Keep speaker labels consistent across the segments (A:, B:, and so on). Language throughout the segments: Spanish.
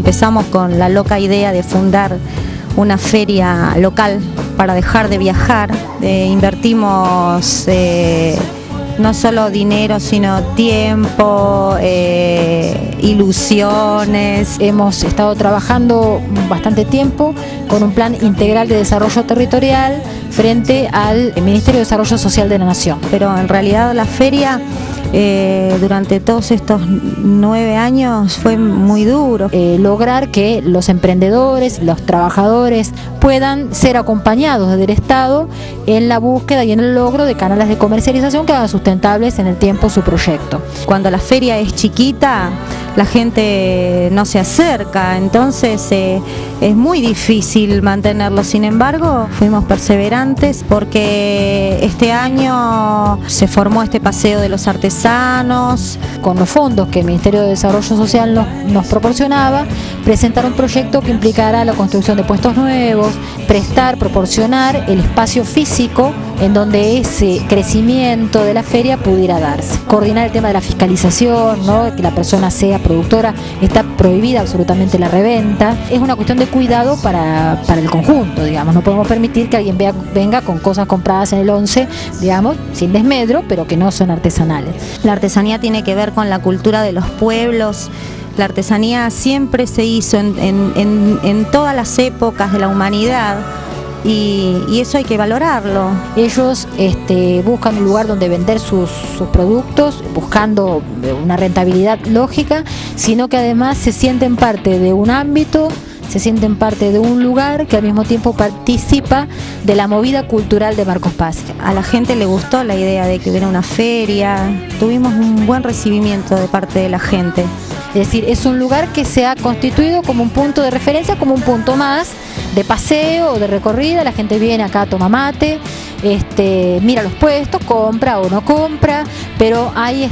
A: empezamos con la loca idea de fundar una feria local para dejar de viajar. Invertimos no solo dinero, sino tiempo, ilusiones.
B: Hemos estado trabajando bastante tiempo con un plan integral de desarrollo territorial frente al Ministerio de Desarrollo Social de la Nación.
A: Pero en realidad la feria durante todos estos 9 años fue muy duro.
B: Lograr que los emprendedores, los trabajadores puedan ser acompañados desde el Estado en la búsqueda y en el logro de canales de comercialización que hagan sustentables en el tiempo su proyecto.
A: Cuando la feria es chiquita, la gente no se acerca, entonces es muy difícil mantenerlo. Sin embargo, fuimos perseverantes porque este año se formó este paseo de los artesanos.
B: Con los fondos que el Ministerio de Desarrollo Social nos proporcionaba, presentar un proyecto que implicara la construcción de puestos nuevos, proporcionar el espacio físico en donde ese crecimiento de la feria pudiera darse. Coordinar el tema de la fiscalización, ¿no? Que la persona sea productora, está prohibida absolutamente la reventa. Es una cuestión de cuidado para el conjunto, digamos. No podemos permitir que alguien venga con cosas compradas en el 11, digamos, sin desmedro, pero que no son artesanales.
A: La artesanía tiene que ver con la cultura de los pueblos. La artesanía siempre se hizo en todas las épocas de la humanidad. Y eso hay que valorarlo.
B: Ellos buscan un lugar donde vender sus productos, buscando una rentabilidad lógica, sino que además se sienten parte de un ámbito, se sienten parte de un lugar que al mismo tiempo participa de la movida cultural de Marcos Paz.
A: A la gente le gustó la idea de que hubiera una feria, tuvimos un buen recibimiento de parte de la gente.
B: Es decir, es un lugar que se ha constituido como un punto de referencia, como un punto más de paseo o de recorrida. La gente viene acá, toma mate, mira los puestos, compra o no compra, pero hay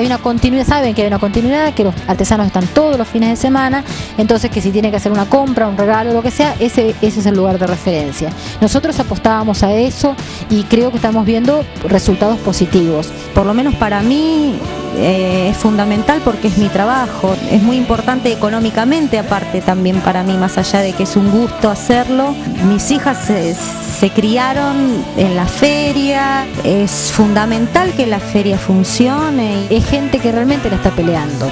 B: una continuidad, saben que hay una continuidad, que los artesanos están todos los fines de semana, entonces que si tiene que hacer una compra, un regalo, lo que sea, ese es el lugar de referencia. Nosotros apostábamos a eso y creo que estamos viendo resultados positivos.
A: Por lo menos para mí es fundamental porque es mi trabajo, es muy importante económicamente, aparte también para mí, más allá de que es un gusto hacerlo. Mis hijas se criaron en la feria, es fundamental que la feria funcione.
B: Es gente que realmente la está peleando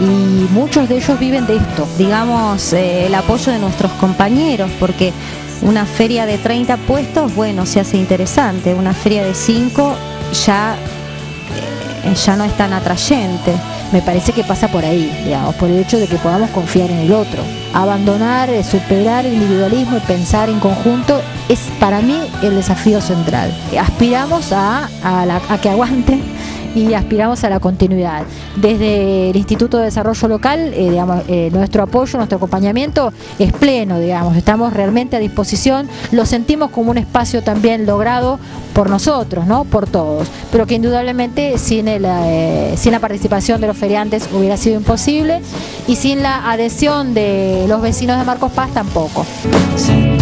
B: y muchos de ellos viven de esto.
A: Digamos, el apoyo de nuestros compañeros, porque una feria de 30 puestos, bueno, se hace interesante, una feria de 5 ya no es tan atrayente.
B: Me parece que pasa por ahí, digamos, por el hecho de que podamos confiar en el otro. Abandonar, superar el individualismo y pensar en conjunto es para mí el desafío central. Aspiramos a que aguanten y aspiramos a la continuidad. Desde el Instituto de Desarrollo Local, nuestro apoyo, nuestro acompañamiento es pleno, digamos, estamos realmente a disposición, lo sentimos como un espacio también logrado por nosotros, ¿no? Por todos, pero que indudablemente sin la participación de los feriantes hubiera sido imposible y sin la adhesión de los vecinos de Marcos Paz tampoco.
C: Sí.